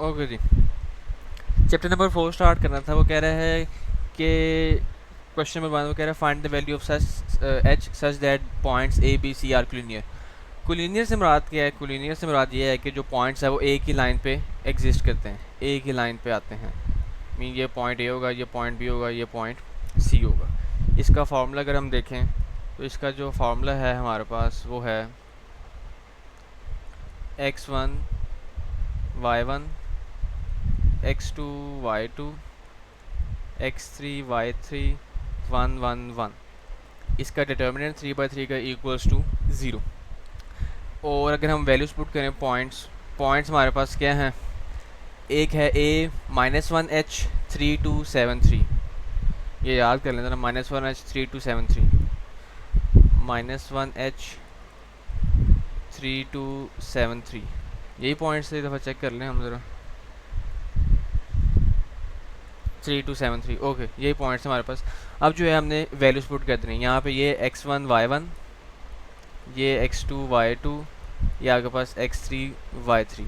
Okay जी, chapter number 4 start करना था। वो कह रहा है कि क्वेश्चन नंबर 1 वो कह रहा है find the value of such H such that points A B C are collinear. Collinear से मुराद क्या है? कोलिनियर से मुराद ये है कि जो पॉइंट्स है वो एक ही लाइन पे एग्जिस्ट करते हैं, एक ही लाइन पे आते हैं। मीन ये पॉइंट ए होगा, ये पॉइंट बी होगा, ये पॉइंट सी होगा। इसका फार्मूला अगर हम देखें तो इसका जो फार्मूला है हमारे पास वो है x1 y1 x2 y2 x3 y3 1 1 1। इसका डिटर्मिनेंट 3/3 का इक्वल्स टू 0। और अगर हम वैल्यूज पुट करें पॉइंट्स, पॉइंट्स हमारे पास क्या हैं? एक है a -1h3273, ये याद कर लें ज़रा, -1h3273, -1h3273, यही पॉइंट्स से दफ़ा चेक कर लें हम ज़रा। 3273, ओके, यही पॉइंट्स हमारे पास। अब जो है हमने वैल्यूज पुट कर देनी है यहाँ पे। ये x1 y1, ये x2 y2, ये आपके पास x3 y3।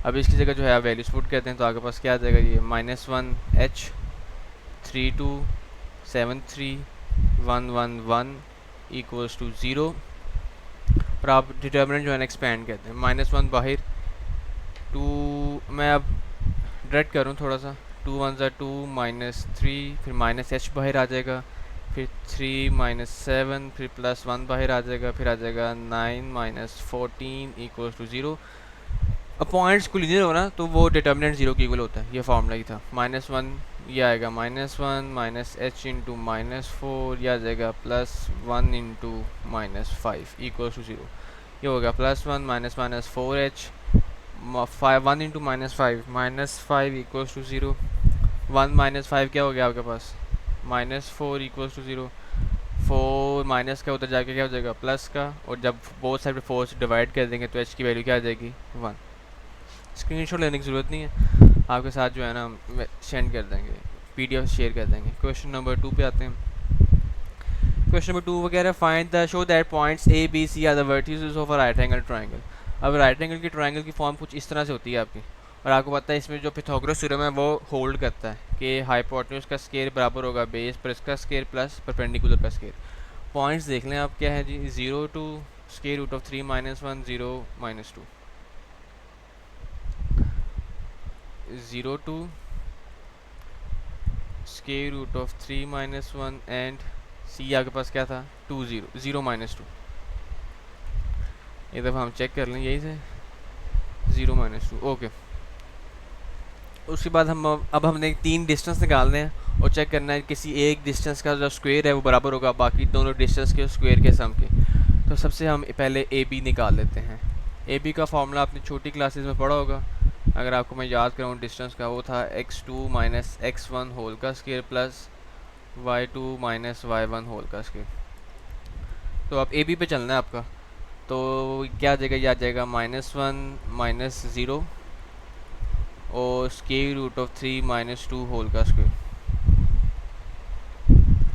अब इसकी जगह जो है आप वैल्यूज पुट करते हैं तो आपके पास क्या आ जाएगा? ये -1h3273 1 1 1 इक्वल्स टू 0। और आप डिटर्मिनेंट जो है ना एक्सपेंड करते हैं। -1 बाहर, 2 मैं अब डायरेक्ट करूँ थोड़ा सा, 2 1 2 -3, फिर -h बाहर आ जाएगा, फिर 3 -7, फिर +1 बाहर आ जाएगा, फिर आ जाएगा 9 -14 इक्वल्स टू 0। अब पॉइंट्स कोलिनियर हो ना तो वो डिटर्मिनेंट 0 के इक्वल होता है, ये फार्मूला ही था। -1 ये आएगा -1 -h इंटू -4, यह आ जाएगा +1 इंटू -5 इक्वल्स टू 0। ये होगा +1 -4h 1 इंटू -5 इक्वल्स टू 0। 1 -5 क्या हो गया आपके पास? -4 इक्वल्स टू 0। 4 माइनस का उधर जाके क्या हो जाएगा? प्लस का। और जब बोथ साइड पे 4 से डिवाइड कर देंगे तो h की वैल्यू क्या आ जाएगी? 1। स्क्रीनशॉट लेने की ज़रूरत नहीं है, आपके साथ जो है ना सेंड कर देंगे, पीडीएफ शेयर कर देंगे। क्वेश्चन नंबर 2 पे आते हैं। क्वेश्चन नंबर 2 वगैरह find the show that points A B C are the vertices of a right angle triangle. अब राइट एंगल की ट्रायंगल की फॉर्म कुछ इस तरह से होती है आपकी, और आपको पता है इसमें जो पिथागोरस थ्योरम है वो होल्ड करता है कि हाइपोटेन्यूज का स्केयर बराबर होगा बेस पर इसका स्केयर प्लस परपेंडिकुलर का स्केयर। पॉइंट्स देख लें आप क्या है जी, 0 two square root of 3 -1 0 -2, 0 two square root of 3 -1 and C आपके पास क्या था? 2 0 0 -2। एक दफ़ा हम चेक कर लें यही से, 0 -2, ओके। उसके बाद हम अब हमने 3 डिस्टेंस निकालने हैं और चेक करना है किसी एक डिस्टेंस का जो स्क्वायर है वो बराबर होगा बाकी दोनों डिस्टेंस के स्क्वायर के सम के। तो सबसे हम पहले ए बी निकाल लेते हैं। ए बी का फार्मूला आपने छोटी क्लासेस में पढ़ा होगा, अगर आपको मैं याद कराऊँ डिस्टेंस का, वो था x2 -x1 होल का square plus y2 -y1 whole का स्क्वायर। तो अब ए बी पे चलना है आपका, तो क्या आ जाएगा? ये आ जाएगा -1 -0 और स्क्वायर रूट ऑफ 3 -2 होल का स्क्वायर।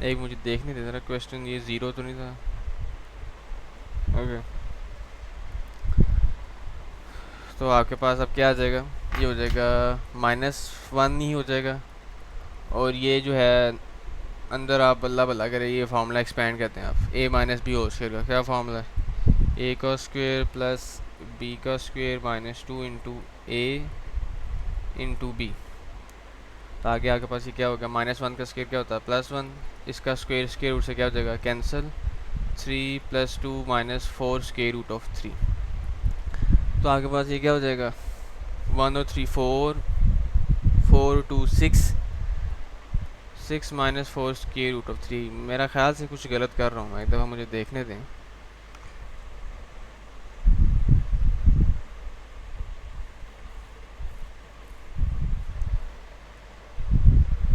एक मुझे देखने दे ज़रा क्वेश्चन, ये 0 तो नहीं था? ओके, तो आपके पास अब क्या आ जाएगा? ये हो जाएगा -1 ही हो जाएगा। और ये जो है अंदर आप बल्ला बल्ला करें, ये फार्मूला एक्सपेंड करते हैं आप, a minus B whole square का क्या फार्मूला है? a का स्क्वायर प्लस b का square -2 into A into B. तो आगे आपके पास ये क्या होगा? -1 का स्क्वायर क्या होता है? +1, इसका स्क्वायर स्क्वायर रूट से क्या हो जाएगा? कैंसिल। 3 + 2 -4 square root of 3। तो आपके पास ये क्या हो जाएगा? 1 और 3 4 4 2 6 6 -4 स्क्वायर रूट ऑफ 3। मेरा ख्याल से कुछ गलत कर रहा हूँ मैं, एक दफ़ा मुझे देखने दें।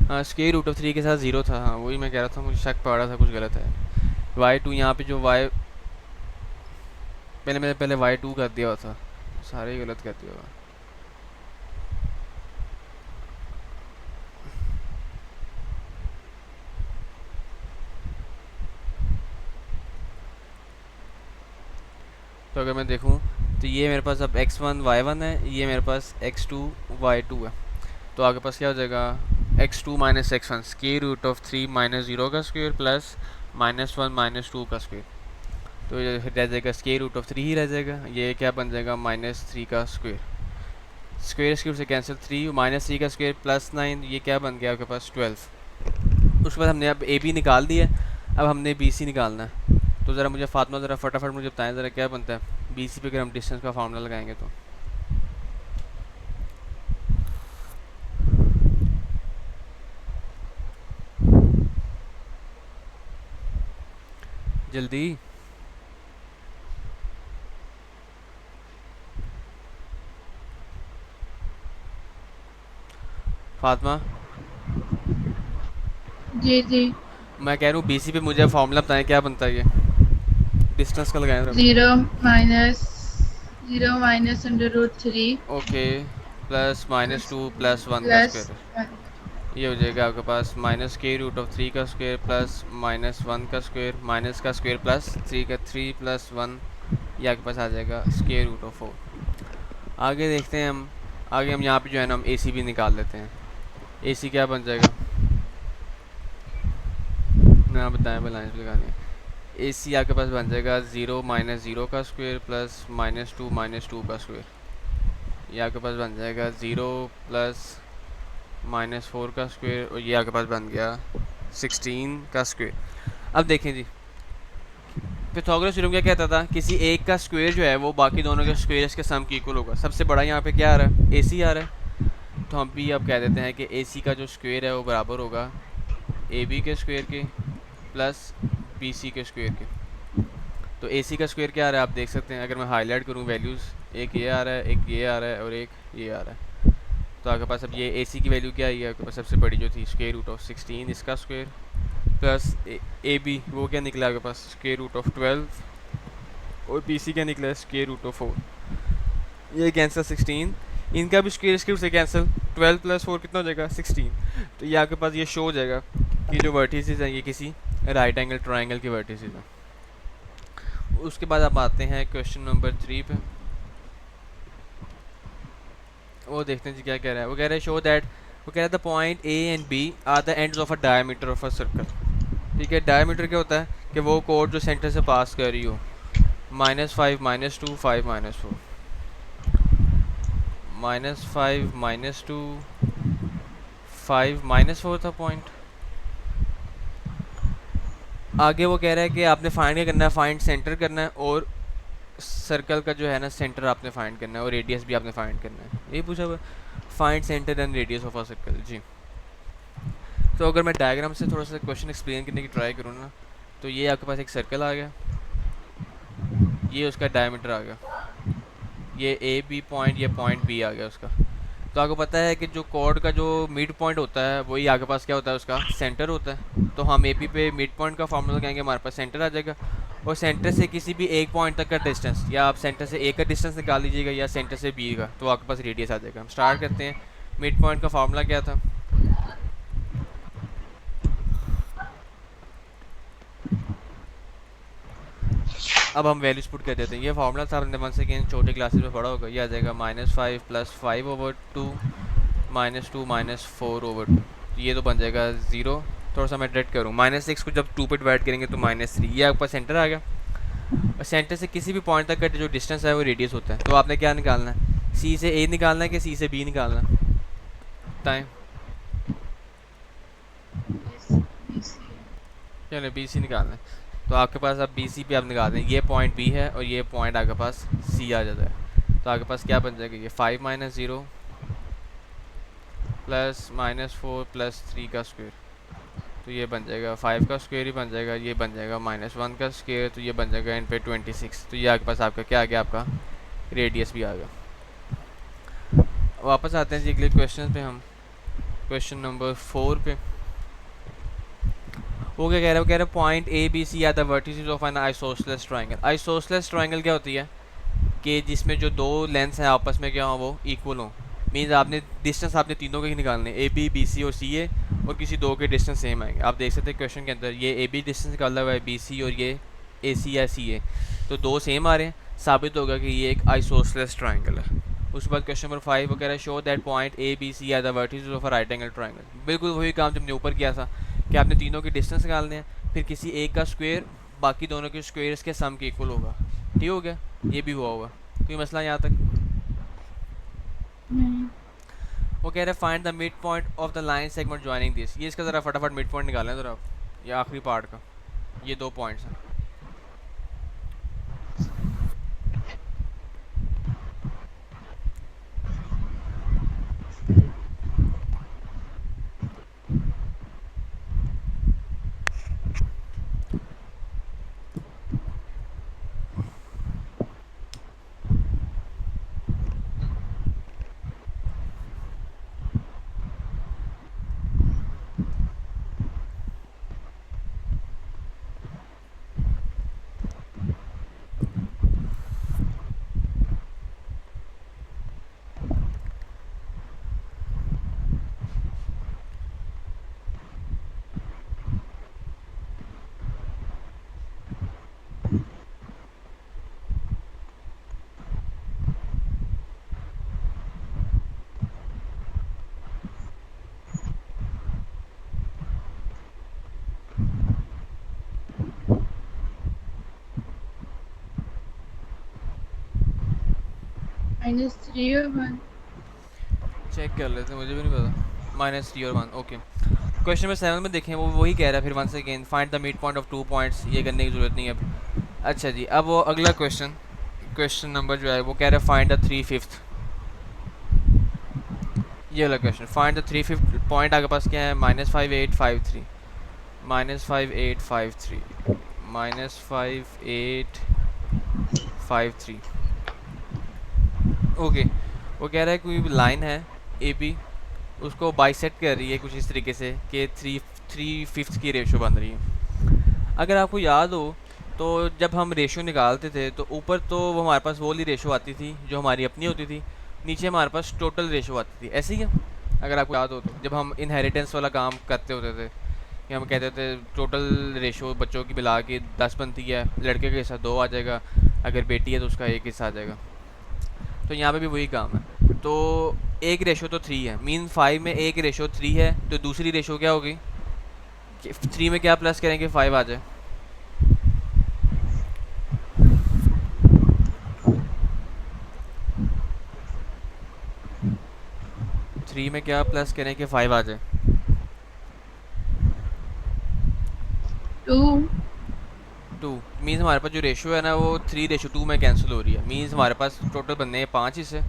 हाँ, स्क्वायर रूट ऑफ 3 के साथ 0 था, हाँ वही मैं कह रहा था, मुझे शक पड़ रहा था कुछ गलत है। y2 यहाँ पे जो y, मैंने पहले y2 कर दिया हुआ था, सारे ही गलत कर दिया हुआ। तो अगर मैं देखूँ तो ये मेरे पास अब x1 y1 है, ये मेरे पास x2 y2 है। तो आगे पास क्या हो जाएगा, x2 minus x1 square root of 3 minus 0 का स्क्वायर प्लस -1 -2 का स्क्वायर। तो ये रह जाएगा स्क्वायर रूट ऑफ 3 ही रह जाएगा। ये क्या बन जाएगा, -3 का स्क्वायर, स्क्वायर स्क्वायर से कैंसिल 3 -3 का स्क्वायर प्लस 9, ये क्या बन गया आपके पास 12। उसके बाद हमने अब ए बी निकाल दिया, अब हमने बी सी निकालना है। तो ज़रा मुझे फातिमा ज़रा फटाफट मुझे बताएं ज़रा क्या बनता है बी सी पे अगर हम डिस्टेंस का फार्मूला लगाएंगे तो। जल्दी फातिमा। जी जी। मैं कह रहा हूँ बीसी पे मुझे फार्मूला बताएं क्या बनता है ये डिस्टेंस का लगाएं जरा। 0 - √3 ओके, प्लस -2 प्लस 1 का प्लस स्क्वायर, ये हो जाएगा आपके पास माइनस के रूट ऑफ 3 का स्क्वायर प्लस -1 का स्क्वायर माइनस का स्क्वायर प्लस 3 का 3 प्लस 1, ये आपके पास आ जाएगा स्क्वायर रूट ऑफ 4। आगे देखते हैं हम, आगे हम यहाँ पे जो है ना हम ए सी भी निकाल लेते हैं। ए सी क्या बन जाएगा, ना बताएं लाइन लगानी है। ए सी आपके पास बन जाएगा 0 - 0 का स्क्वायर प्लस -2 का स्क्वायर, ये आपके पास बन जाएगा 0 प्लस -4 का स्क्वायर, और ये आपके पास बन गया 16 का स्क्वायर। अब देखें जी, पिथागोरस थ्योरम क्या कहता था, किसी एक का स्क्वायर जो है वो बाकी दोनों के स्क्वायर्स के सम की इक्वल होगा। सबसे बड़ा यहाँ पे क्या आ रहा है, ए सी आ रहा है। तो हम भी अब कह देते हैं कि ए सी का जो स्क्वायर है वो बराबर होगा ए बी के स्क्वायर के प्लस बी सी के स्क्वायर के। तो ए सी का स्क्वायर क्या आ रहा है आप देख सकते हैं, अगर मैं हाईलाइट करूँ वैल्यूज़, एक ये आ रहा है, एक ये आ रहा है और एक ये आ रहा है। तो आपके पास अब ये ए सी की वैल्यू क्या आई है आपके पास, सबसे बड़ी जो थी स्क्वायर रूट ऑफ 16 इसका स्क्वायर प्लस ए बी वो क्या निकला आपके पास स्क्वायर रूट ऑफ 12, और बी सी क्या निकला है स्क्वायर रूट ऑफ 4। ये कैंसिल 16, इनका भी स्क्वायर स्क्वायर से कैंसिल, 12 प्लस 4 कितना हो जाएगा 16। तो ये आपके पास ये शो हो जाएगा कि जो वर्टिसेस हैं ये किसी राइट एंगल ट्राइंगल के वर्टिसेस हैं। उसके बाद आप आते हैं क्वेश्चन नंबर 3 पे, वो देखते हैं जी क्या कह रहा है। वो कह रहा है शो दैट, वो कह रहा है the point A and B are the ends of a diameter of a circle. ठीक है, डायमीटर क्या होता है कि वो कोड जो सेंटर से पास कर रही हो, -5 -2 5 -4, -5 -2 5 -4 था पॉइंट। आगे वो कह रहा है कि आपने फाइंड क्या करना है, फाइंड सेंटर करना है, और सर्कल का जो है ना सेंटर आपने फाइंड करना है, और रेडियस भी आपने फाइंड करना है। यही पूछा हुआ, find centre and radius of a circle जी। तो अगर मैं डायग्राम से थोड़ा सा क्वेश्चन एक्सप्लेन करने की ट्राई करूँ ना, तो ये आपके पास एक सर्कल आ गया, ये उसका डायमीटर आ गया, ये ए बी पॉइंट, ये पॉइंट बी आ गया उसका। तो आपको पता है कि जो कॉर्ड का जो मिड पॉइंट होता है वही आपके पास क्या होता है, उसका सेंटर होता है। तो हम ए पी पे मिड पॉइंट का फार्मूला कहेंगे, हमारे पास सेंटर आ जाएगा। और सेंटर से किसी भी एक पॉइंट तक का डिस्टेंस, या आप सेंटर से ए का डिस्टेंस निकाल लीजिएगा या सेंटर से बी का, तो आपके पास रेडियस आ जाएगा। हम स्टार्ट करते हैं, मिड पॉइंट का फार्मूला क्या था, अब हम वैल्यूज पुट कर देते हैं। ये फार्मूला था हमने वन सेकेंड छोटे क्लासेस में पढ़ा होगा, ये आ जाएगा -5 + 5/2 -2 -4/2। तो ये तो बन जाएगा 0। थोड़ा सा मैं डिवाइड करूँ, -6 को जब 2 पे डिवाइड करेंगे तो -3, ये आपका सेंटर आ गया। और सेंटर से किसी भी पॉइंट तक का जो डिस्टेंस है वो रेडियस होता है। तो आपने क्या निकालना है, सी से ए निकालना है कि सी से बी निकालना है, बताएं। चलो बी सी निकालना है, तो आपके पास अब बी सी पे आप निकाल दें, ये पॉइंट बी है और ये पॉइंट आपके पास सी आ जाता है। तो आपके पास क्या बन जाएगा, ये 5 - 0 प्लस -4 प्लस 3 का स्क्वायर, तो ये बन जाएगा 5 का स्क्वायर ही बन जाएगा, ये बन जाएगा -1 का स्क्वायर, तो ये बन जाएगा इन पे 26। तो ये आपके पास आपका क्या आ गया, आपका रेडियस भी आ गया। वापस आते हैं जी अगले क्वेश्चन पे, हम क्वेश्चन नंबर 4 पे। वो क्या कह रहा है, वो कह रहा है point A B C are the vertices of an isosceles triangle. Isosceles triangle क्या होती है कि जिसमें जो दो लेंथ्स हैं आपस में क्या हो, वो इक्वल हो। मीन्स आपने डिस्टेंस आपने तीनों के ही निकालने, ए बी बी सी और सी ए, और किसी दो के डिस्टेंस सेम आएंगे। आप देख सकते हैं क्वेश्चन के अंदर ये ए बी डिस्टेंस निकाला हुआ है, बी सी और ये ए सी या सी ए, तो दो सेम आ रहे हैं। साबित होगा कि ये एक आइसोसेलेस ट्राइंगल है। उसके बाद क्वेश्चन नंबर 5 वो कह रहा है show that point A B C are the vertices of a right angle triangle. बिल्कुल वही काम जो हमने ऊपर किया था कि आपने तीनों के डिस्टेंस निकालने हैं, फिर किसी एक का स्क्वायर बाकी दोनों के स्क्वायर्स के सम के इक्वल होगा। ठीक हो गया, ये भी हुआ होगा। कोई मसला यहाँ तक? नहीं। वो कह रहे हैं find the mid point of the line segment joining this. ये इसका ज़रा फटाफट मिड पॉइंट निकालें ज़रा आप, ये आखिरी पार्ट का, ये 2 पॉइंट्स हैं। -3 और 1। चेक कर लेते हैं, मुझे भी नहीं पता। -3 और 1, ओके। क्वेश्चन नंबर 7 में देखें वो वही कह रहा है फिर once again find the mid point of 2 points. ये करने की ज़रूरत नहीं है अब। अच्छा जी, अब वो अगला क्वेश्चन नंबर जो है वो कह रहा है फाइंड द 3/5। ये वाला क्वेश्चन, फाइंड द 3/5 पॉइंट आपके पास क्या है, -5853 -5853 -5853। ओके, वो कह रहा है कोई लाइन है ए बी, उसको बाइसेक्ट कर रही है कुछ इस तरीके से कि 3/5 की रेशो बन रही है। अगर आपको याद हो तो जब हम रेशो निकालते थे तो ऊपर तो वो हमारे पास वो वाली रेशो आती थी जो हमारी अपनी होती थी, नीचे हमारे पास टोटल रेशो आती थी, ऐसे ही है अगर आपको याद हो तो। जब हम इनहेरिटेंस वाला काम करते होते थे कि हम कहते थे टोटल रेशो बच्चों की मिला के 10 बनती है, लड़के का हिस्सा 2 आ जाएगा, अगर बेटी है तो उसका 1 हिस्सा आ जाएगा। तो यहाँ पे भी वही काम है। तो एक रेशो तो 3 है, मीन 5 में एक रेशो 3 है, तो दूसरी रेशो क्या होगी, 3 में क्या प्लस करेंगे 5 आ जाए। थ्री में क्या प्लस करें कि 5 आ जाए। 2। 2 मीन्स हमारे पास जो रेशो है ना वो 3/2 में कैंसिल हो रही है। मीन्स हमारे पास टोटल बनने हैं 5 हिस्से,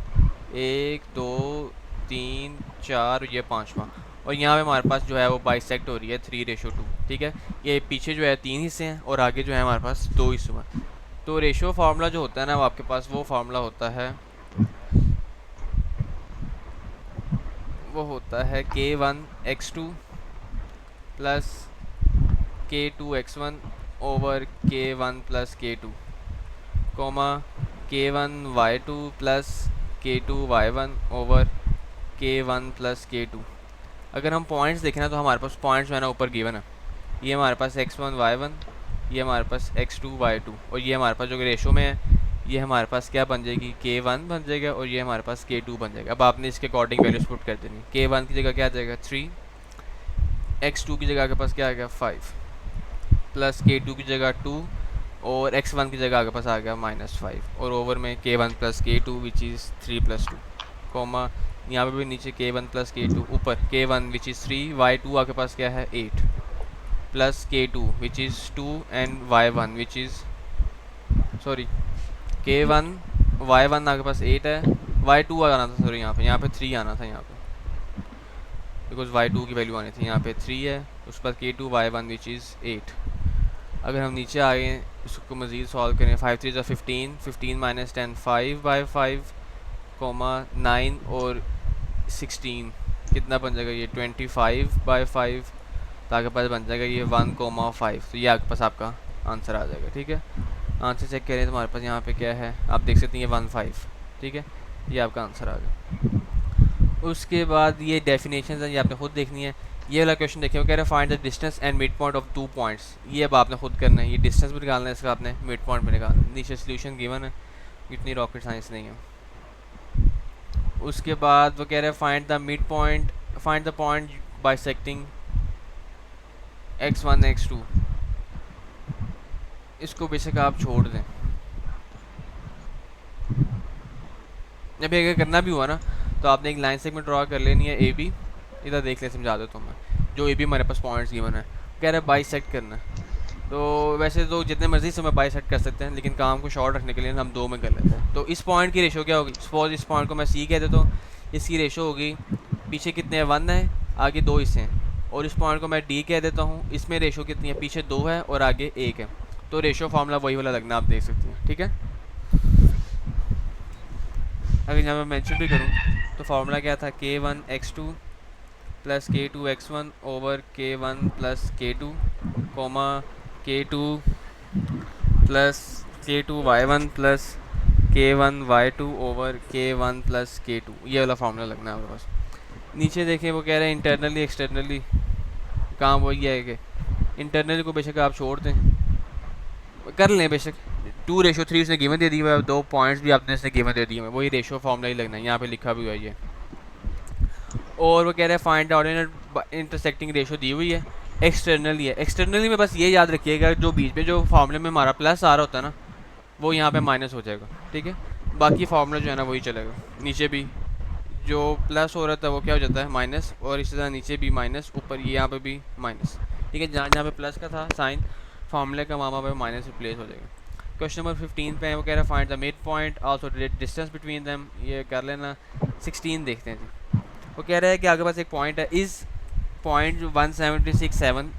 1 2 3 4, ये 5वां। और यहाँ पे हमारे पास जो है वो बाइसेक्ट हो रही है 3/2। ठीक है, ये पीछे जो है 3 हिस्से हैं और आगे जो है हमारे पास 2 हिस्सों में। तो रेशो फार्मूला जो होता है ना वो आपके पास वो फार्मूला होता है, वो होता है K1x2 plus K2x1 over K1 plus K2 comma K1y2 plus K2y1 over K1 plus K2। अगर हम पॉइंट्स देखें ना तो हमारे पास पॉइंट्स जो है ना ऊपर गिवन है, ये हमारे पास x1 y1, ये हमारे पास x2 y2, और ये हमारे पास जो रेशो में है ये हमारे पास क्या बन जाएगी, K1 बन जाएगा और ये हमारे पास K2 बन जाएगा। अब आपने इसके अकॉर्डिंग वैल्यूज पुट कर देनी। K1 की जगह क्या आ जाएगा 3, x2 की जगह आपके पास क्या आ गया 5, प्लस K2 की जगह 2 और x1 की जगह आपके पास आ गया -5, और ओवर में K1 plus K2 which is 3 + 2 coma यहाँ पे भी नीचे K1 प्लस K2, ऊपर K1 विच इज़ 3, y2 आपके पास क्या है 8, plus K2 which is 2 and y1 which is sorry K1 y1 आपके पास 8 है, y2 आना था सॉरी यहाँ पे 3 आना था यहाँ पे, बिकॉज y2 की वैल्यू आनी थी, यहाँ पे 3 है, उस पर K2 y1 विच इज़ 8। अगर हम नीचे आए इसको मज़ीद सॉल्व करें, 5 3 15, 15 - 10 5/5 कोमा 9 और 16 कितना बन जाएगा ये 25/5, तो आपके पास बन जाएगा ये 1,5। तो ये आपके पास आपका आंसर आ जाएगा। ठीक है, आंसर चेक करें तो हमारे पास यहाँ पे क्या है, आप देख सकते हैं ये 1,5। ठीक है, ये आपका आंसर आ गया। उसके बाद ये डेफिनेशन है, ये आपने खुद देखनी है। ये वाला क्वेश्चन देखिए, वो कह रहे हैं find the distance and mid point of 2 points. ये अब आपने खुद करना है, ये डिस्टेंस भी निकालना है इसका, आपने मिड पॉइंट भी निकालना है। नीचे सोल्यूशन गिवन है, इतनी रॉकेट साइंस नहीं है। उसके बाद वो कह रहे हैं find the mid point, find the point bisecting x1 x2। इसको बेशक आप छोड़ दें। जब अगर करना भी हुआ ना तो आपने एक लाइन सेगमेंट ड्रॉ कर लेनी है ए बी। इधर देख ले, समझा देता हूँ मैं। जो ए बी हमारे पास पॉइंट्स गिवन है, कह रहा है बाइसेक्ट करना है। तो वैसे तो जितने मर्जी समय बाइसेक्ट कर सकते हैं, लेकिन काम को शॉर्ट रखने के लिए हम 2 में कर लेते हैं। तो इस पॉइंट की रेशो क्या होगी? सपोज इस पॉइंट को मैं सी कह देता हूँ, इसकी रेशो होगी, पीछे कितने हैं 1 है, आगे 2 हिस्से हैं। और इस पॉइंट को मैं डी कह देता हूँ, इसमें रेशो कितनी है? पीछे 2 है और आगे 1 है। तो रेशो फार्मूला वही वाला लगना, आप देख सकते हैं। ठीक है, अगर यहाँ मैं मेंशन भी करूँ तो फार्मूला क्या था? k1 x2 plus k2 x1 over k1 plus k2 comma k2 plus k2 y1 plus k1 y2 over k1 plus k2। ये वाला फार्मूला लगना है हमारे पास। नीचे देखें, वो कह रहे हैं इंटरनली एक्सटर्नली। काम वही है कि इंटरनली को बेशक आप छोड़ दें, कर लें बेशक। 2:3 उसने गिवन दे दी हुआ है, 2 पॉइंट्स भी आपने इसने गिवन दे दिए हुए, वही रेशो फॉर्मूला ही लगना है। यहाँ पे लिखा भी हुआ है ये। और वो कह रहे हैं फाइंड ऑर्डिनेट इंटरसेक्टिंग रेशो दी हुई है, एक्सटर्नली है। एक्सटर्नली में बस ये याद रखिएगा, जो बीच में जो फार्मूले में हमारा प्लस आ रहा होता है ना, वो यहाँ पे माइनस हो जाएगा। ठीक है, बाकी फार्मूला जो है ना वही चलेगा। नीचे भी जो प्लस हो रहा था वो क्या हो जाता है? माइनस। और इसी तरह नीचे भी माइनस, ऊपर ये यहाँ पे भी माइनस। ठीक है, जहाँ जहाँ पे प्लस का था साइन, फार्मूले का वहाँ पे माइनस रिप्लेस हो जाएगा। क्वेश्चन नंबर 15 पे है, वो कह रहा है find the mid point also distance between them. ये कर लेना। 16 देखते हैं जी। वो कह रहा है कि आगे पास एक पॉइंट है, इस point 176.7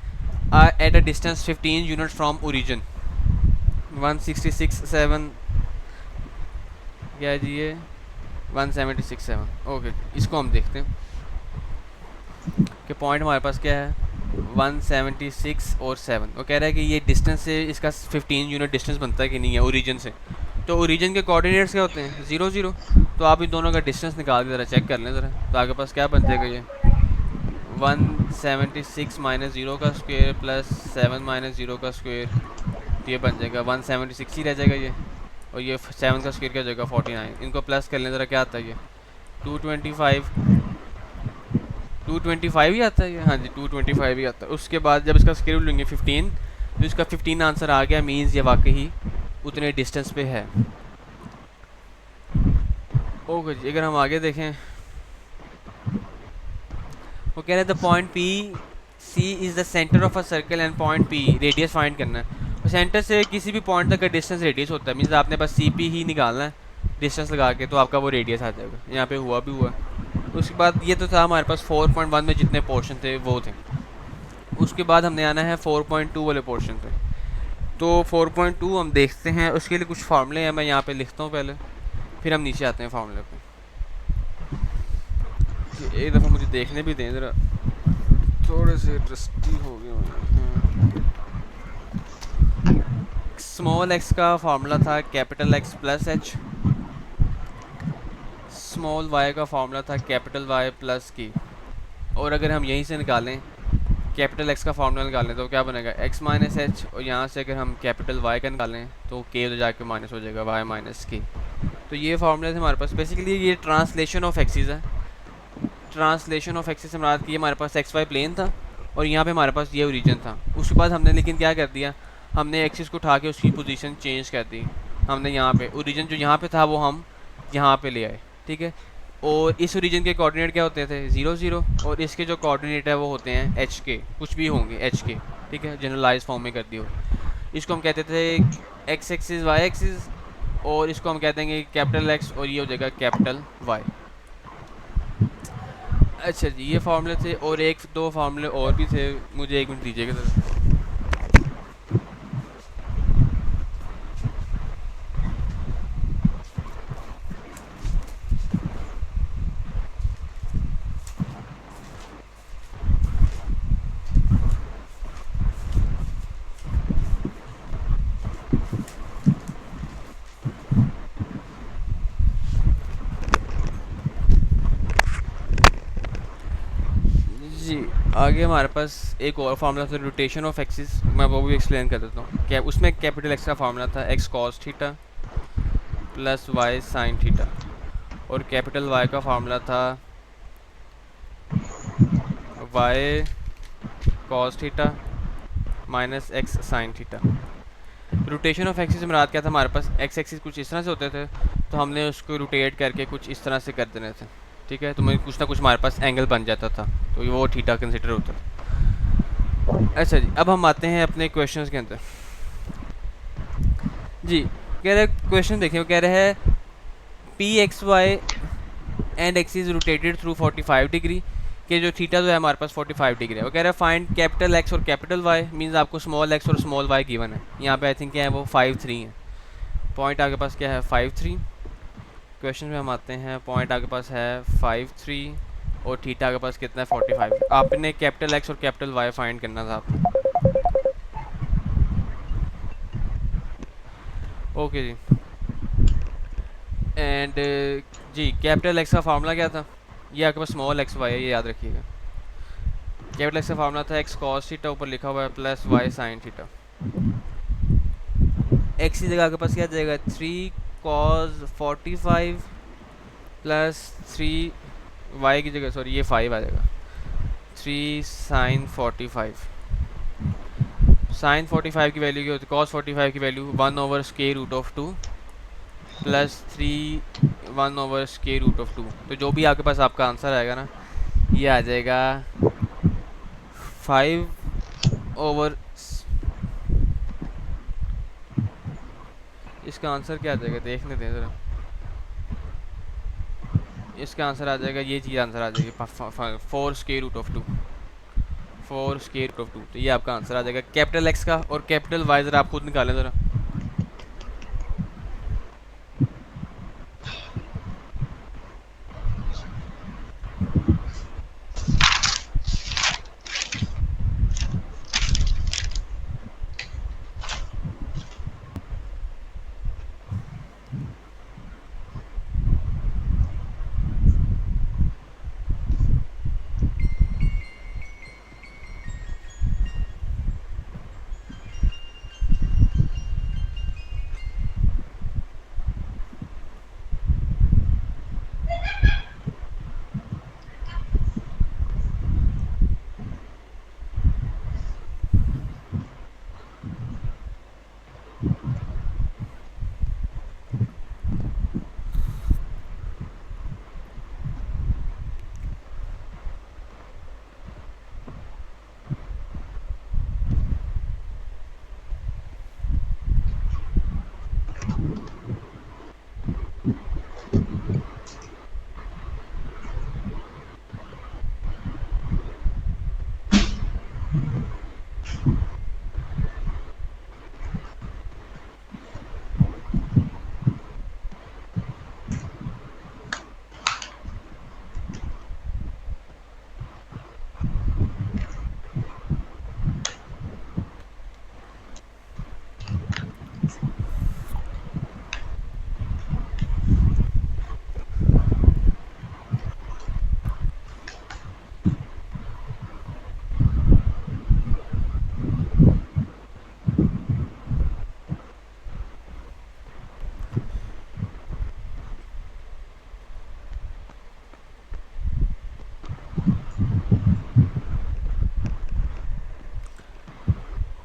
at a distance 15 unit from origin. 166.7 क्या है जी? ये 176.7। ओके, इसको हम देखते हैं कि पॉइंट हमारे पास क्या है, 176 और 7। वो कह रहा है कि ये डिस्टेंस से इसका 15 यूनिट डिस्टेंस बनता है कि नहीं है ओरिजिन से। तो ओरिजिन के कोऑर्डिनेट्स क्या होते हैं? 0 0। तो आप इन दोनों का डिस्टेंस निकाल के ज़रा चेक कर लें ज़रा। तो आगे पास क्या बन जाएगा? ये 176 माइनस 0 का स्क्वायर प्लस 7 माइनस 0 का स्क्वायर। तो ये बन जाएगा 176 ही रह जाएगा ये। और ये 7 का स्क्वायर क्या हो जाएगा? 49। इनको प्लस कर लें ज़रा, क्या आता है ये? 225 ही आता है ये। हाँ जी, 225 ही आता है। उसके बाद जब इसका स्क्वायर लेंगे 15, तो इसका 15 आंसर आ गया, मीन्स ये वाकई उतने डिस्टेंस पे है। ओके जी, अगर हम आगे देखें, वो कह रहे हैं the point P C is the centre of a circle and point P radius find करना है। तो सेंटर से किसी भी पॉइंट तक का डिस्टेंस रेडियस होता है, मीन्स आपने बस सी पी ही निकालना है डिस्टेंस लगा के, तो आपका वो रेडियस आ जाएगा। यहाँ पे हुआ भी हुआ। उसके बाद ये तो था हमारे पास 4.1 में जितने पोर्शन थे वो थे। उसके बाद हमने आना है 4.2 वाले पोर्शन पे। तो 4.2 हम देखते हैं। उसके लिए कुछ फार्मूले हैं, मैं यहाँ पे लिखता हूँ पहले, फिर हम नीचे आते हैं फार्मूले पे। एक दफ़ा मुझे देखने भी दें ज़रा, थोड़े से इंटरेस्टिंग हो गए। स्मॉल एक्स का फार्मूला था capital X plus H. Small Y का फार्मूला था कैपिटल वाई प्लस की। और अगर हम यहीं से निकालें कैपिटल एक्स का फार्मूला निकालें तो क्या बनेगा? X minus H. और यहाँ से अगर हम कैपिटल वाई का निकालें तो के तो जाके माइनस हो जाएगा, वाई माइनस के। तो ये फार्मूले थे हमारे पास। बेसिकली ये ट्रांसलेशन ऑफ एक्सिस है। ट्रांसलेशन ऑफ एक्सिस से मुराद की हमारे पास एक्स वाई प्लेन था और यहाँ पे हमारे पास ये ओरिजिन था। उसके बाद हमने लेकिन क्या कर दिया, हमने एक्सिस को उठा के उसकी पोजीशन चेंज कर दी। हमने यहाँ पे ओरिजिन जो यहाँ पे था वो हम यहाँ पे ले आए। ठीक है, और इस ओरिजिन के कोऑर्डिनेट क्या होते थे? 0 0। और इसके जो कोऑर्डिनेट है वो होते हैं एच के, कुछ भी होंगे एच के। ठीक है, जनरलाइज फॉर्म में कर दिया। इसको हम कहते थे एक्स एक्सिस वाई एक्सिस, और इसको हम कहते हैं कैपिटल एक्स, और ये हो जाएगा कैपिटल वाई। अच्छा जी, ये फार्मूले थे। और एक दो फार्मूले और भी थे, मुझे 1 मिनट दीजिएगा ज़रा। जी, आगे हमारे पास एक और फार्मूला था रोटेशन ऑफ एक्सिस, मैं वो भी एक्सप्लेन कर देता हूँ। क्या उसमें कैपिटल एक्स का फार्मूला था X cos theta plus Y sine theta, और कैपिटल वाई का फार्मूला था Y cos theta minus X sine theta. Rotation of axis में रात क्या था, हमारे पास एक्स एक्सिस कुछ इस तरह से होते थे, तो हमने उसको रोटेट करके कुछ इस तरह से कर देने थे, ठीक है, तो मुझे कुछ ना कुछ हमारे पास एंगल बन जाता था, तो वो थीटा कंसिडर होता था। अच्छा जी, अब हम आते हैं अपने क्वेश्चंस के अंदर। जी, कह रहे क्वेश्चन देखिए, वो कह रहे हैं P X Y and X is rotated through 45 degree, कि जो थीटा जो है हमारे पास 45 डिग्री है। वो कह रहा है फाइंड कैपिटल एक्स और कैपिटल वाई, मीन्स आपको स्मॉल एक्स और स्मॉल वाई गिवन है। यहाँ पे आई थिंक क्या है वो 5-3 है, पॉइंट आपके पास क्या है 5-3। क्वेश्चन में हम आते हैं, पॉइंट आपके पास है 5-3 और थीटा आपके पास कितना है 45। आपने कैपिटल एक्स और कैपिटल वाई फाइंड करना था आपको। ओके जी, एंड जी कैपिटल एक्स का फार्मूला क्या था, ये आपके पास स्मॉल एक्स वाई है, ये याद रखिएगा। कैपिटल एक्स का फार्मूला था एक्स कॉस थीटा, ऊपर लिखा हुआ है plus Y sine theta. X की जगह आपके पास क्या आ जाएगा 3 कॉस 45 प्लस 3 वाई की जगह सॉरी ये 5 आ जाएगा 3 साइन 45। साइन 45 की वैल्यू क्या होती है, कॉस 45 की वैल्यू 1/√2 प्लस 3 1/√2। तो जो भी आपके पास आपका आंसर आएगा ना, ये आ जाएगा 5 ओवर, इसका आंसर क्या आ जाएगा देखने दें ज़रा, इसका आंसर आ जाएगा, ये चीज़ आंसर आ जाएगी 4√2, 4√2। तो ये आपका आंसर आ जाएगा कैपिटल एक्स का, और कैपिटल वाई ज़रा आप खुद निकालें ज़रा।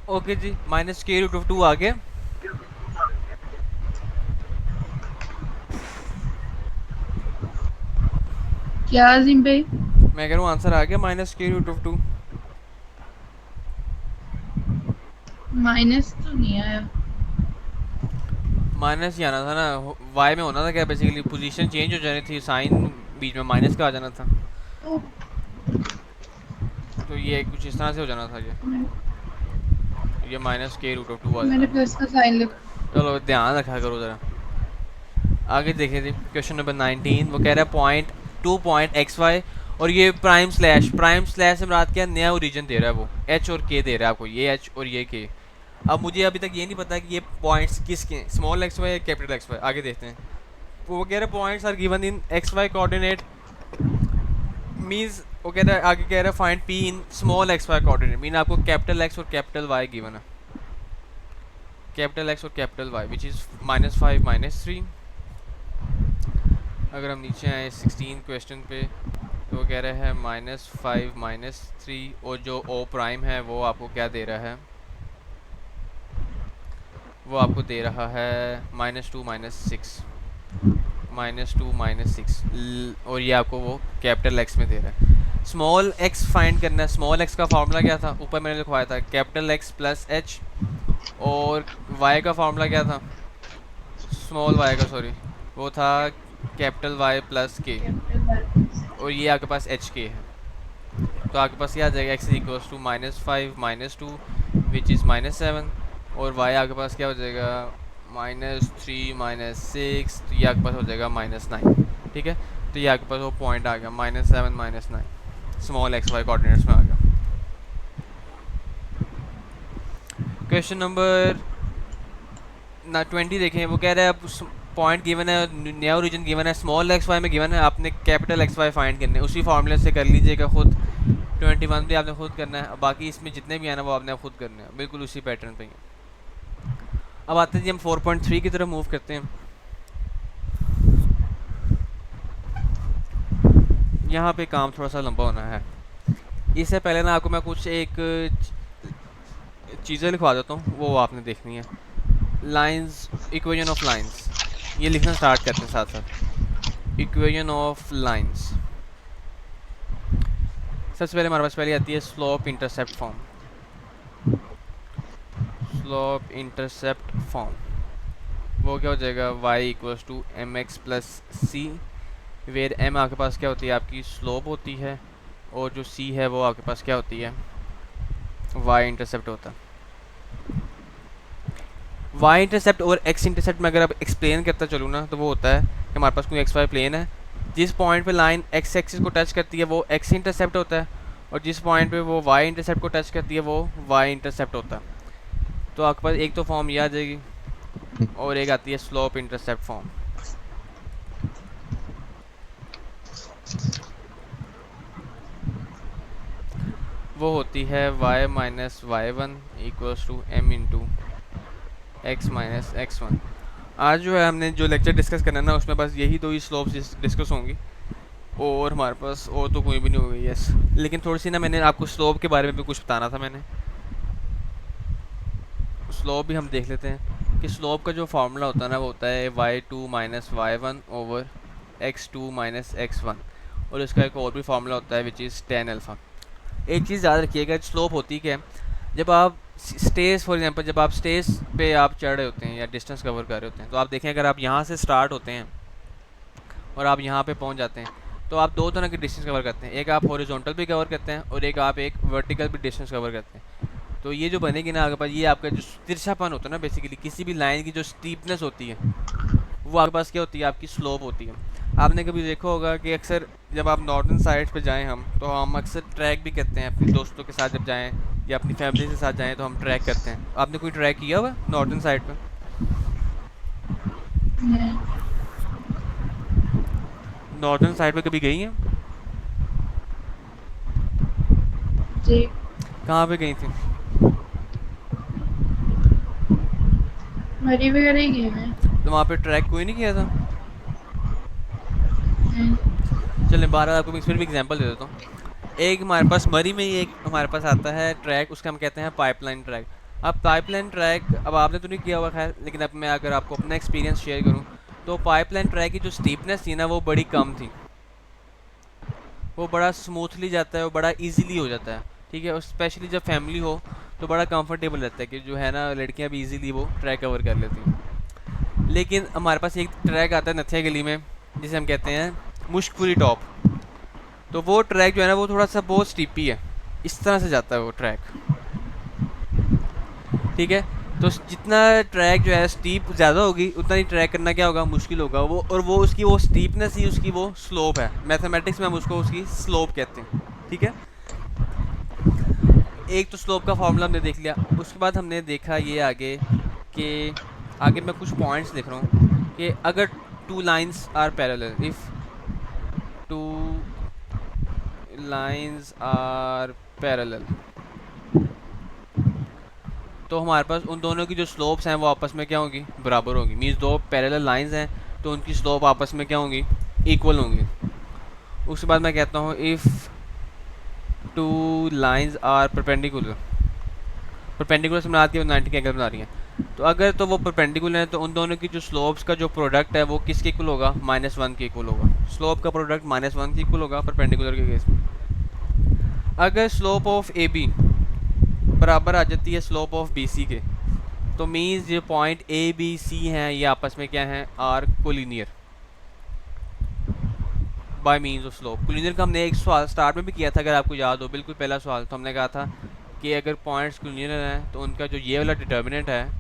ओके जी, -√2 आ गया। क्या अजीम भाई? मैं कह रहा हूँ आंसर आ गया -√2। माइनस तो नहीं आया। माइनस ही आना था ना, वाई में होना था क्या, बेसिकली पोजीशन चेंज हो जानी थी, साइन बीच में माइनस का आ जाना था, ओ, तो ये कुछ इस तरह से हो जाना था, ये -√2 आ मैंने जाना। प्लस का साइन लगा। चलो ध्यान रखा करो ज़रा। आगे देखें जी, क्वेश्चन नंबर 19, वो कह रहा है पॉइंट 2.xy, और ये प्राइम स्लैश से मुराद क्या, नया ओरिजिन दे रहा है, वो एच और के दे रहा है आपको, ये एच और ये के। अब मुझे अभी तक ये नहीं पता कि ये पॉइंट्स किसके, स्मॉल एक्स वाई या कैपिटल एक्स वाई, आगे देखते हैं। वो कह रहे points are given in X Y coordinate, means वो कह रहा है आगे कह रहा है find P in small X Y coordinate, mean आपको कैपिटल एक्स और कैपिटल वाई गिवन है, कैपिटल एक्स और कैपिटल वाई विच इज़ -5 -3। अगर हम नीचे आए 16 क्वेश्चन पे, तो वो कह रहा है -5 -3, और जो ओ प्राइम है वो आपको क्या दे रहा है, वो आपको दे रहा है -2 -6, -2 -6, और ये आपको वो कैपिटल एक्स में दे रहा है। स्मॉल एक्स फाइंड करना है। स्मॉल एक्स का फार्मूला क्या था, ऊपर मैंने लिखवाया था कैपिटल एक्स प्लस एच, और वाई का फार्मूला क्या था, स्मॉल वाई का, सॉरी, वो था कैपिटल वाई प्लस के, और ये आपके पास एच के है। तो आपके पास क्या आ जाएगा, X equals to -5 -2 which is -7, और वाई आपके पास क्या हो जाएगा, -3 -6, तो ये आपके पास हो जाएगा -9। ठीक है, तो ये आपके पास वो पॉइंट आ गया -7 -9, स्मॉल एक्स वाई कोऑर्डिनेट्स में आ गया। क्वेश्चन नंबर 20 देखें, वो कह रहा है अब पॉइंट गिवन है, नया रीजन गिवन है, स्मॉल एक्स वाई में गिवन है, आपने कैपिटल एक्स वाई फाइंड करने हैं, उसी फार्मूले से कर लीजिएगा खुद। 21 भी आपने खुद करना है, बाकी इसमें जितने भी आना वो आपने खुद करने हैं, बिल्कुल उसी पैटर्न पे ही है। अब आते हैं जी हम 4.3 की तरफ मूव करते हैं। यहाँ पे काम थोड़ा सा लंबा होना है। इससे पहले ना आपको मैं कुछ एक चीज़ें लिखवा देता हूँ, वो आपने देखनी है। लाइंस, इक्वेशन ऑफ लाइंस, ये लिखना स्टार्ट करते हैं साथ साथ। इक्वेशन ऑफ लाइंस, सबसे पहले हमारे पास पहले आती है slope intercept form. Slope intercept form वो क्या हो जाएगा, y equals to m x plus c, where m आपके पास क्या होती है, आपकी स्लोप होती है, और जो c है वो आपके पास क्या होती है, y इंटरसेप्ट होता है। y इंटरसेप्ट और x इंटरसेप्ट में अगर आप एक्सप्लेन करता चलूँ ना, तो वो होता है कि हमारे पास कोई xy प्लेन है, जिस पॉइंट पे लाइन x एक्सिस को टच करती है वो x इंटरसेप्ट होता है, और जिस पॉइंट पे वो y इंटरसेप्ट को टच करती है वो y इंटरसेप्ट होता है। तो आपके पास एक तो फॉर्म ये आ जाएगी, और एक आती है स्लोप इंटरसेप्ट फॉर्म। वो होती है y minus y1 equals to m into x minus x1। आज जो है हमने जो लेक्चर डिस्कस करना है ना, उसमें बस यही दो ही स्लोप्स डिस्कस होंगी, और हमारे पास और तो कोई भी नहीं होगी। यस, लेकिन थोड़ी सी ना मैंने आपको स्लोप के बारे में भी कुछ बताना था। मैंने स्लोप भी हम देख लेते हैं कि स्लोप का जो फार्मूला होता है ना, वो होता है y2 minus y1 over x2 minus x1, और इसका एक और भी फार्मूला होता है विच इज़ tan अल्फ़ा। एक चीज़ याद रखिएगा, स्लोप होती क्या है, जब आप स्टेज फॉर एग्जांपल जब आप स्टेज पे आप चढ़ रहे होते हैं या डिस्टेंस कवर कर रहे होते हैं, तो आप देखें अगर आप यहाँ से स्टार्ट होते हैं और आप यहाँ पे पहुँच जाते हैं, तो आप दो तरह की डिस्टेंस कवर करते हैं, एक आप हॉरिजॉन्टल भी कवर करते हैं और एक आप एक वर्टिकल भी डिस्टेंस कवर करते हैं। तो ये जो बनेगी ना आपके पास, ये आपका जो तिरछापन होता है ना, बेसिकली किसी भी लाइन की जो स्टीपनेस होती है, वो आपके पास क्या होती है, आपकी स्लोप होती है। आपने कभी देखा होगा कि अक्सर जब आप नॉर्दर्न साइड पे जाएं हम, तो हम अक्सर ट्रैक भी करते हैं अपने दोस्तों के साथ, जब जाएं या अपनी फैमिली के साथ जाएं तो हम ट्रैक करते हैं। आपने कोई ट्रैक किया हुआ नॉर्दर्न साइड पे? नहीं। नॉर्दर्न साइड पे कभी गई हैं? जी। कहाँ पे गई थी? मरी वगैरह ही गए हैं। तो वहाँ पे ट्रैक कोई नहीं किया था? नहीं। चलें, 12 आपको मैं फिर भी एग्जांपल दे देता हूँ। एक हमारे पास मरी में ही एक हमारे पास आता है ट्रैक, उसका हम कहते हैं पाइपलाइन ट्रैक। अब पाइपलाइन ट्रैक, अब आपने तो नहीं किया हुआ खैर, लेकिन अब मैं अगर आपको अपना एक्सपीरियंस शेयर करूँ, तो पाइपलाइन ट्रैक की जो स्टीपनेस थी ना, वो बड़ी कम थी, वो बड़ा स्मूथली जाता है, वो बड़ा इजीली हो जाता है। ठीक है, और स्पेशली जब फैमिली हो तो बड़ा कंफर्टेबल रहता है कि जो है ना, लड़कियां भी इजीली वो ट्रैक कवर कर लेती हैं। लेकिन हमारे पास एक ट्रैक आता है नथिया गली में, जिसे हम कहते हैं मुश्कपुरी टॉप। तो वो ट्रैक जो है ना, वो थोड़ा सा बहुत स्टीपी है, इस तरह से जाता है वो ट्रैक। ठीक है, तो जितना ट्रैक जो है स्टीप ज़्यादा होगी, उतना ही ट्रैक करना क्या होगा, मुश्किल होगा वो, और वो उसकी वो स्टीपनेस ही उसकी वो स्लोप है। मैथमेटिक्स में हम उसको उसकी स्लोप कहते हैं। ठीक है, एक तो स्लोप का फॉर्मूला हमने देख लिया। उसके बाद हमने देखा ये आगे कि आगे मैं कुछ पॉइंट्स लिख रहा हूँ कि अगर two lines are parallel, if two lines are parallel, तो हमारे पास उन दोनों की जो स्लोप्स हैं वो आपस में क्या होंगी, बराबर होंगी। मीन्स दो पैरेलल लाइंस हैं तो उनकी स्लोप आपस में क्या होंगी, इक्वल होंगी। उसके बाद मैं कहता हूँ if two lines are perpendicular, perpendicular से मुराद की 90 के एंगल बना रही हैं, तो अगर तो वो परपेंडिकुलर है तो उन दोनों की जो स्लोप्स का जो प्रोडक्ट है वो किसके इक्वल होगा, -1 के इक्वल होगा। स्लोप का प्रोडक्ट -1 के इक्वल होगा परपेंडिकुलर के केस में। अगर स्लोप ऑफ ए बी बराबर आ जाती है स्लोप ऑफ बी सी के, तो मीन्स ये पॉइंट ए बी सी हैं ये आपस में क्या हैं, are collinear by means of slope. Collinear का हमने एक सवाल स्टार्ट में भी किया था, अगर आपको याद हो, बिल्कुल पहला सवाल। तो हमने कहा था कि अगर पॉइंट्स कोलिनियर हैं तो उनका जो ये वाला डिटर्मिनेंट है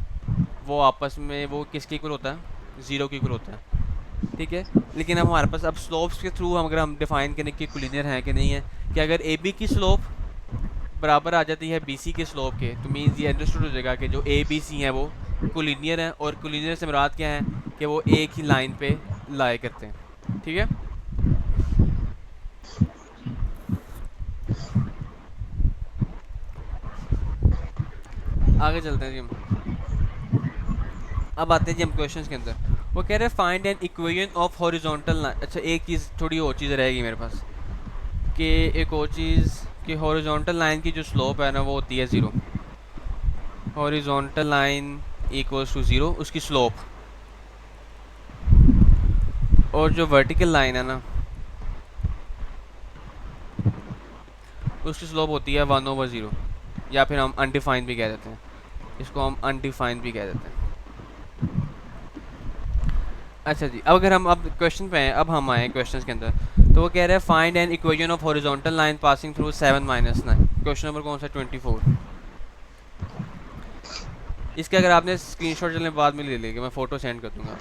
वो आपस में वो किसके इक्वल होता है, ज़ीरो के इक्वल होता है। ठीक है, लेकिन अब हमारे पास अब स्लोप्स के थ्रू हम अगर हम डिफाइन करें कि कोलिनियर है कि नहीं है, कि अगर ए बी की स्लोप बराबर आ जाती है बी सी के स्लोप के, तो मीन्स ये अंडरस्टूड हो जाएगा कि जो ए बी सी हैं वो कोलिनियर हैं, और कोलिनियर से मुराद क्या है कि वो एक ही लाइन पे लाए करते हैं। ठीक है, आगे चलते हैं जी हम। अब आते हैं जी हम क्वेश्चंस के अंदर। वो कह रहे हैं find an equation of horizontal line. अच्छा, एक चीज़ थोड़ी और चीज़ रहेगी मेरे पास, कि एक और चीज़ कि हॉरिजॉन्टल लाइन की जो स्लोप है ना वो होती है 0। हॉरिजॉन्टल लाइन इक्वल्स टू 0 उसकी स्लोप, और जो वर्टिकल लाइन है ना उसकी स्लोप होती है 1/0, या फिर हम अनडिफाइंड भी कह देते हैं, इसको हम अनडिफाइंड भी कह देते हैं। अच्छा जी, अब अगर हम अब क्वेश्चन पे हैं, अब हम आए क्वेश्चन के अंदर। तो वो कह रहे हैं find an equation of horizontal line passing through 7-9। Question number कौन सा, 24। इसके अगर आपने स्क्रीनशॉट चलने बाद में ले लेंगे, मैं फ़ोटो सेंड कर दूंगा।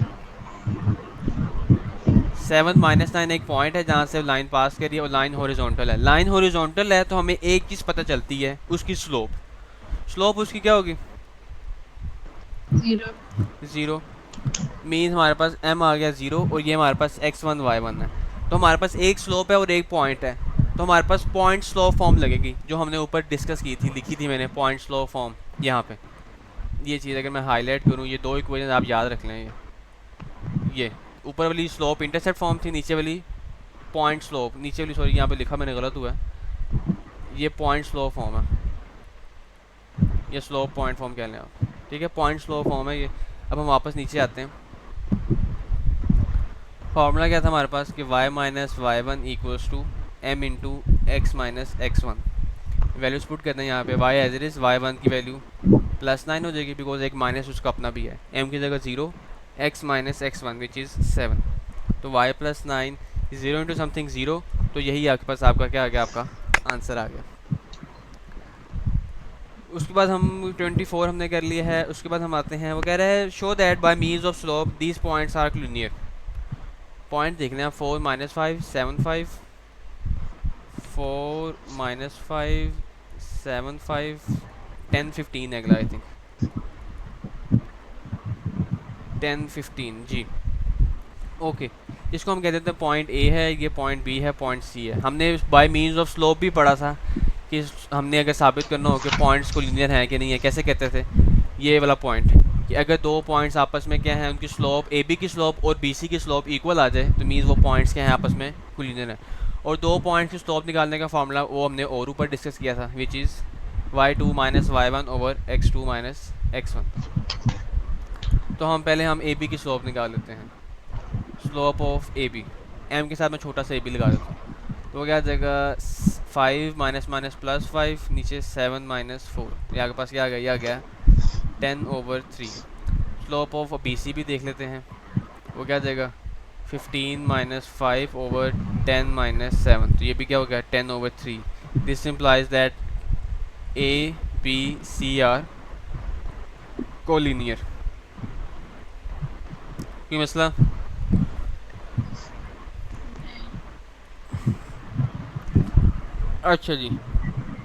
7-9 एक पॉइंट है जहाँ से लाइन पास करी है, और लाइन हॉरिजॉन्टल है। लाइन हॉरिजॉन्टल है तो हमें एक चीज़ पता चलती है, उसकी स्लोप। स्लोप उसकी क्या होगी, 0। 0। मीन्स हमारे पास m आ गया 0, और ये हमारे पास x1 y1 है। तो हमारे पास एक स्लोप है और एक पॉइंट है, तो हमारे पास पॉइंट स्लोप फॉर्म लगेगी, जो हमने ऊपर डिस्कस की थी, लिखी थी मैंने पॉइंट स्लोप फॉर्म यहाँ पे। ये चीज़ अगर मैं हाईलाइट करूँ, ये दो इक्वेशन आप याद रख लें। ये ऊपर वाली स्लोप इंटरसेप्ट फॉर्म थी, नीचे वाली पॉइंट स्लोप, नीचे वाली सॉरी यहाँ पे लिखा मैंने गलत हुआ है, ये पॉइंट स्लोप फॉर्म है, ये स्लोप पॉइंट फॉर्म कह लें आप। ठीक है, पॉइंट स्लोप फॉर्म है ये। अब हम वापस नीचे आते हैं। फार्मूला क्या था हमारे पास कि y minus y one equals to m into x minus x one. Values put करते हैं यहाँ पे, y as it is y1 की वैल्यू +9 हो जाएगी, बिकॉज एक माइनस उसका अपना भी है, m की जगह 0, x minus x one which is 7। तो y +9 0 इंटू समथिंग 0, तो यही आपके पास आपका क्या आ गया, आपका आंसर आ गया। उसके बाद हम 24 हमने कर लिया है। उसके बाद हम आते हैं, वो कह रहे हैं show that by means of slope these points are linear. Point देख लें आप, 4 - 5 7 5, 4 - 5 7 5 10 15 अगला आई थिंक 10 15 जी। ओके, इसको हम कह देते हैं पॉइंट ए है, ये पॉइंट बी है, पॉइंट सी है। हमने बाय मीन्स ऑफ स्लोप भी पढ़ा था कि हमने अगर साबित करना हो कि पॉइंट्स को लीनियर हैं कि नहीं है, कैसे कहते थे, ये वाला पॉइंट कि अगर दो पॉइंट्स आपस में क्या है, उनकी स्लोप ए बी की स्लोप और बी सी की स्लोप इक्वल आ जाए, तो मीन्स वो पॉइंट्स क्या हैं, आपस में कोलिनियर है। और दो पॉइंट्स की स्लोप निकालने का फार्मूला वो हमने और ऊपर डिस्कस किया था, which is y2 - y1 over x2 - x1। तो हम पहले हम ए बी की स्लोप निकाल लेते हैं, slope of A B, m के साथ मैं छोटा सा ए बी लगा देता हूँ। तो वो क्या आ जाएगा, 5 माइनस माइनस +5, नीचे 7 - 4, ये आपके पास क्या आ गया, ये आ गया 10/3। स्लोप ऑफ बी सी भी देख लेते हैं, वो क्या आ जाएगा 15 - 5 ओवर 10 - 7, तो ये भी क्या हो गया 10/3। This implies that A B C are collinear. कोई मसला? अच्छा जी,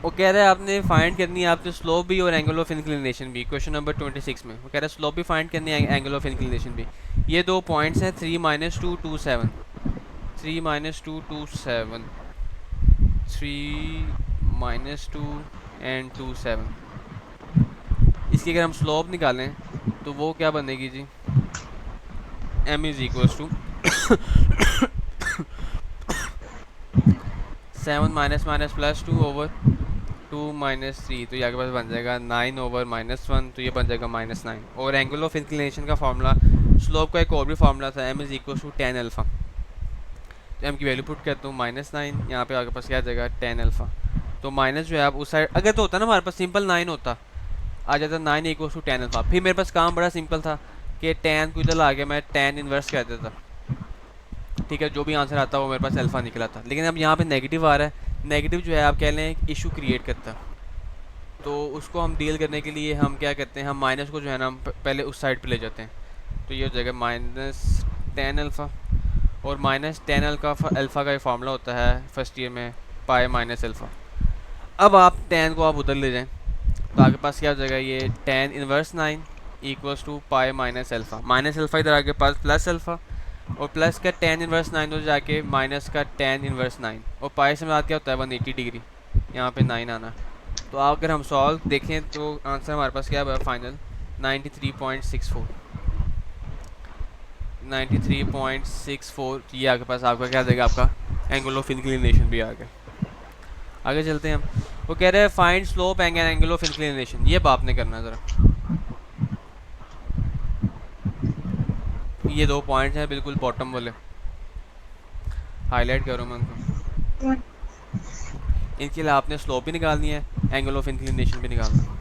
वो कह रहा है आपने फाइंड करनी है आपने स्लोप भी और एंगल ऑफ इंक्लिनेशन भी। क्वेश्चन नंबर 26 में वो कह रहा है स्लोप भी फाइंड करनी है, एंगल ऑफ इंक्लिनेशन भी। ये दो पॉइंट्स हैं 3 - 2 2 7, 3 - 2 2 7, 3 - 2 एंड 2 7। इसकी अगर हम स्लोप निकालें तो वो क्या बनेगी जी, m is equals to 7 minus minus plus 2 over 2 minus 3, तो ये आपके पास बन जाएगा 9 ओवर -1, तो ये बन जाएगा -9। और एंगल ऑफ इंक्लिनेशन का फार्मूला, स्लोप का एक और भी फार्मूला था, m is equal to tan alpha. तो m की वैल्यू पुट करता हूँ -9, यहाँ पे आपके पास क्या आ जाएगा 10 अल्फ़ा। तो माइनस जो है आप उस साइड, अगर तो होता ना हमारे पास सिंपल 9 होता, आ जाता 9 इक्वल टू 10 अल्फ़ा। फिर मेरे पास काम बड़ा सिंपल था कि tan को इधर आ गया, मैं tan इन्वर्स कह देता, ठीक है, जो भी आंसर आता वो मेरे पास अल्फ़ा निकला था। लेकिन अब यहाँ पे नेगेटिव आ रहा है, नेगेटिव जो है आप कह लें एक इशू क्रिएट करता है। तो उसको हम डील करने के लिए हम क्या करते हैं, हम माइनस को जो है ना हम पहले उस साइड पे ले जाते हैं। तो ये हो जाएगा -10 अल्फ़ा, और -10 अल्फ़ा का ये फार्मूला होता है फर्स्ट ईयर में, पाई माइनस अल्फ़ा। अब आप tan को आप उधर ले जाएं, तो आपके पास क्या हो जाएगा, ये tan inverse 9 equals to pi minus alpha. Minus alpha इधर आके पास प्लस अल्फ़ा, और प्लस का tan इनवर्स 9 हो जाके माइनस का tan इनवर्स 9, और पाई से बाद क्या होता है 180 डिग्री, यहाँ पे 9 आना। तो अगर हम सॉल्व देखें तो आंसर हमारे पास क्या है फाइनल 93.64। 93.64, ये आपके पास आपका क्या देगा, आपका एंगल ऑफ इंक्लिनेशन भी आ गया। आगे चलते हैं हम। वो कह रहे हैं find slope and angle of inclination, ये बाप ने करना है ज़रा। ये दो पॉइंट्स हैं बिल्कुल बॉटम वाले, हाईलाइट करो मैं उनको। इनके लिए आपने स्लोप भी निकालनी है, एंगल ऑफ इंक्लिनेशन भी निकालना है।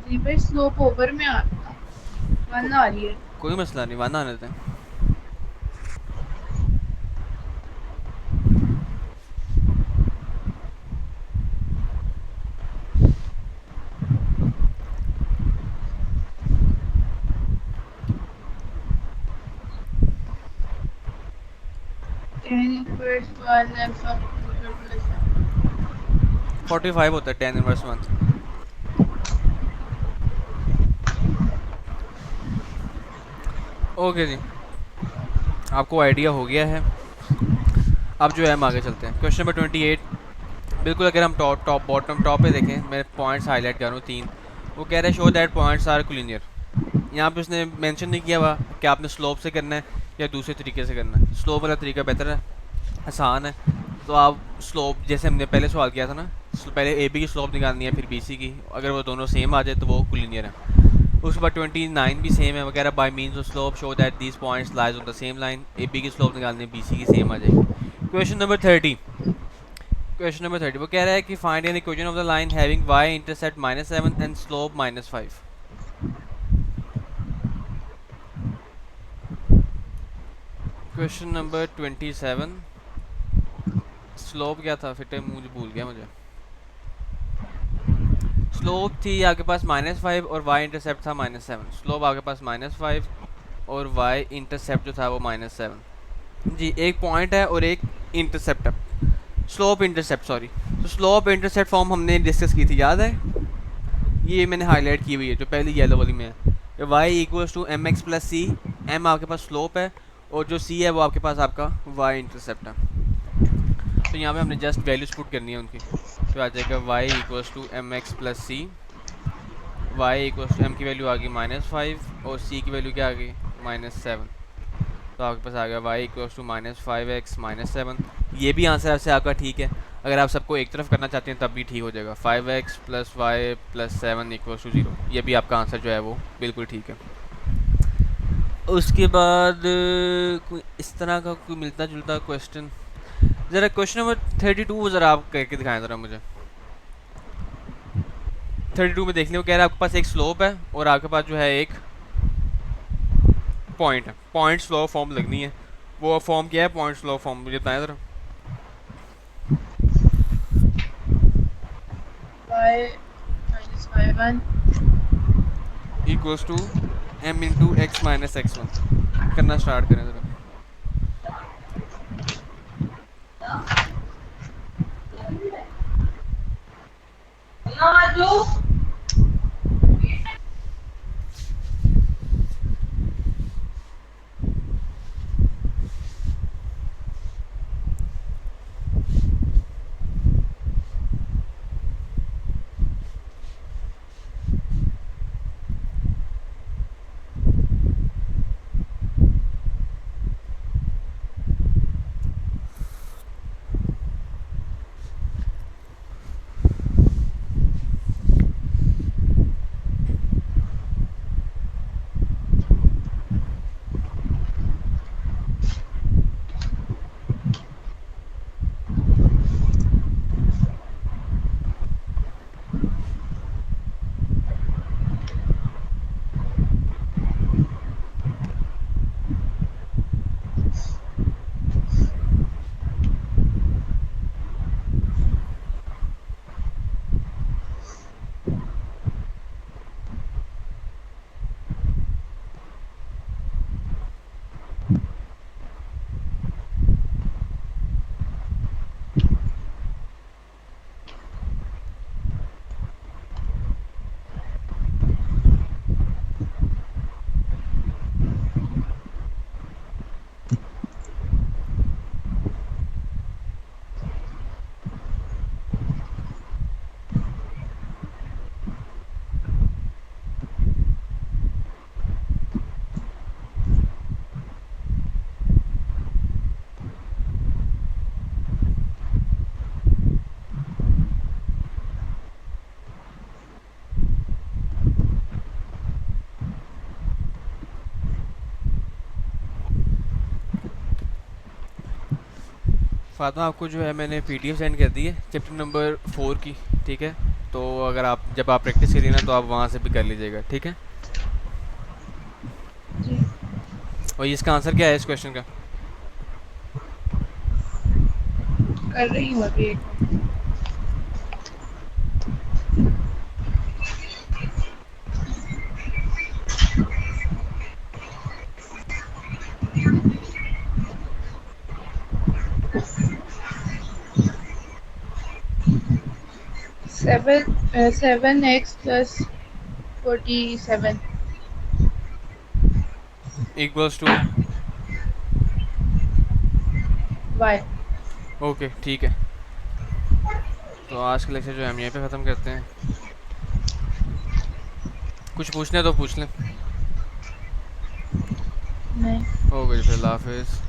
जी भाई स्लोप ओवर में वन आ रही है। कोई मसला नहीं, वाना आने देते हैं। tan इनवर्स 1 अल्फा प्लस 45 होता है tan इनवर्स 1। ओके जी, आपको आइडिया हो गया है। अब जो है हम आगे चलते हैं, क्वेश्चन नंबर 28। बिल्कुल अगर हम टॉप पे देखें, मैं पॉइंट्स हाईलाइट कर रहा हूँ 3। वो कह रहे हैं show that points are collinear. यहाँ पे उसने मेंशन नहीं किया हुआ कि आपने स्लोप से करना है या दूसरे तरीके से करना है। स्लोप वाला तरीका बेहतर है, आसान है। तो आप स्लोप जैसे हमने पहले सवाल किया था ना, पहले ए बी की स्लोप निकालनी है फिर बी सी की, अगर वो दोनों सेम आ जाए तो वो कोलिनियर है। उसके बाद 29 भी सेम है वगैरह। By means of slope show that these points lies on the same line. A B की स्लोप निकालनी है, बी सी की सेम आ जाएगी। Question number 30। क्वेश्चन नंबर 30 वो कह रहा है कि find an equation of the line having y intercept -7 and slope -5। Question number 27। Slope क्या था फिर मुझे भूल गया मुझे। स्लोप थी आपके पास -5 और वाई इंटरसेप्ट था -7। स्लोप आपके पास -5 और वाई इंटरसेप्ट जो था वो -7। जी, एक पॉइंट है और एक इंटरसेप्ट है, स्लोप इंटरसेप्ट सॉरी। तो स्लोप इंटरसेप्ट फॉर्म हमने डिस्कस की थी, याद है? ये मैंने हाईलाइट की हुई है जो पहली येलो वाली में है। Y equals to m x plus c, m आपके पास स्लोप है और जो सी है वो आपके पास आपका वाई इंटरसेप्ट है। तो यहाँ पे हमने जस्ट वैल्यूज पुट करनी है उनकी, तो आ जाएगा y equals to m x plus c, y equals to m की वैल्यू आ गई -5 और सी की वैल्यू क्या आ गई -7। तो आपके पास आ गया वाई इक्वल्स टू -5x -7। ये भी आंसर आपसे आपका ठीक है। अगर आप सबको एक तरफ करना चाहते हैं तब भी ठीक हो जाएगा। 5x plus y plus 7 equals to 0, ये भी आपका आंसर जो है वो बिल्कुल ठीक है। उसके बाद कोई इस तरह का कोई मिलता जुलता क्वेश्चन, ज़रा क्वेश्चन नंबर 32 ज़रा आप करके दिखाएं ज़रा मुझे। 32 में देख लें, वो कह रहा है आपके पास एक स्लोप है और आपके पास जो है एक पॉइंट है। पॉइंट स्लो फॉर्म लगनी है, वो फॉर्म क्या है पॉइंट स्लो फॉर्म मुझे बताएं ज़रा। y minus y1 equals to m into x minus x1। करना स्टार्ट करें ज़रा। फातिमा आपको जो है मैंने पीडीएफ सेंड कर दी है चैप्टर नंबर 4 की, ठीक है। तो अगर आप जब आप प्रैक्टिस करिए ना तो आप वहाँ से भी कर लीजिएगा, ठीक है। जी। और इसका आंसर क्या है इस क्वेश्चन का? कर रही हूँ अभी एक minute. Seven x plus 47 equals to y। Okay ठीक है। तो आज का लेक्चर जो है हम यहीं पे ख़त्म करते हैं। कुछ पूछना है तो पूछ लें। नहीं। हो गई, फिर अल्लाह हाफिज़।